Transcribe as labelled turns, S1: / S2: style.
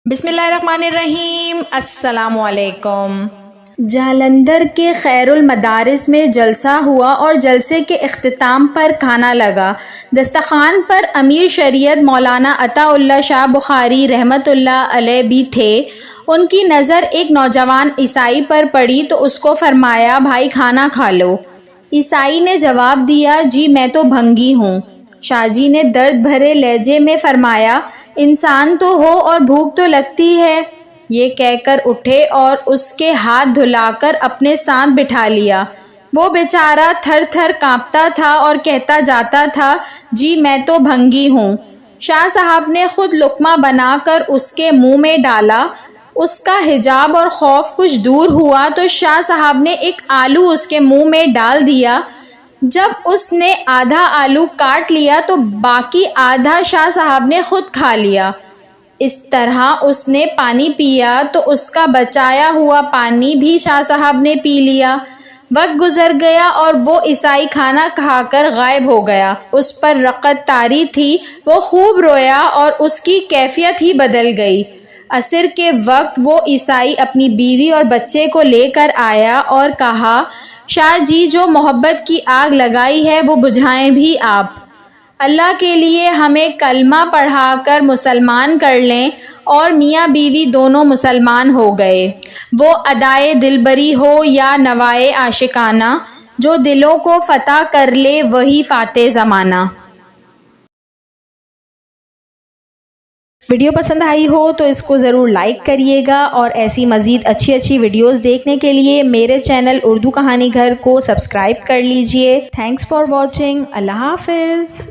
S1: بسم اللہ الرحمن الرحیم۔ السلام علیکم۔
S2: جالندھر کے خیر المدارس میں جلسہ ہوا اور جلسے کے اختتام پر کھانا لگا۔ دسترخوان پر امیر شریعت مولانا عطا اللہ شاہ بخاری رحمۃ اللہ علیہ بھی تھے۔ ان کی نظر ایک نوجوان عیسائی پر پڑی تو اس کو فرمایا، بھائی کھانا کھا لو۔ عیسائی نے جواب دیا، جی میں تو بھنگی ہوں۔ شاہ جی نے درد بھرے لہجے میں فرمایا، انسان تو ہو اور بھوک تو لگتی ہے۔ یہ کہہ کر اٹھے اور اس کے ہاتھ دھلا کر اپنے ساتھ بٹھا لیا۔ وہ بیچارہ تھر تھر کانپتا تھا اور کہتا جاتا تھا، جی میں تو بھنگی ہوں۔ شاہ صاحب نے خود لقمہ بنا کر اس کے منہ میں ڈالا۔ اس کا حجاب اور خوف کچھ دور ہوا تو شاہ صاحب نے ایک آلو اس کے منہ میں ڈال دیا۔ جب اس نے آدھا آلو کاٹ لیا تو باقی آدھا شاہ صاحب نے خود کھا لیا۔ اس طرح اس نے پانی پیا تو اس کا بچایا ہوا پانی بھی شاہ صاحب نے پی لیا۔ وقت گزر گیا اور وہ عیسائی کھانا کھا کر غائب ہو گیا۔ اس پر رقت طاری تھی، وہ خوب رویا اور اس کی کیفیت ہی بدل گئی۔ عصر کے وقت وہ عیسائی اپنی بیوی اور بچے کو لے کر آیا اور کہا، شاہ جی جو محبت کی آگ لگائی ہے وہ بجھائیں بھی آپ۔ اللہ کے لیے ہمیں کلمہ پڑھا کر مسلمان کر لیں، اور میاں بیوی دونوں مسلمان ہو گئے۔ وہ ادائے دلبری ہو یا نوائے عاشقانہ، جو دلوں کو فتح کر لے وہی فاتح زمانہ۔
S1: ویڈیو پسند آئی ہو تو اس کو ضرور لائک کریے گا، اور ایسی مزید اچھی ویڈیوز دیکھنے کے لیے میرے چینل اردو کہانی گھر کو سبسکرائب کر لیجئے۔ Thanks for watching. اللہ حافظ۔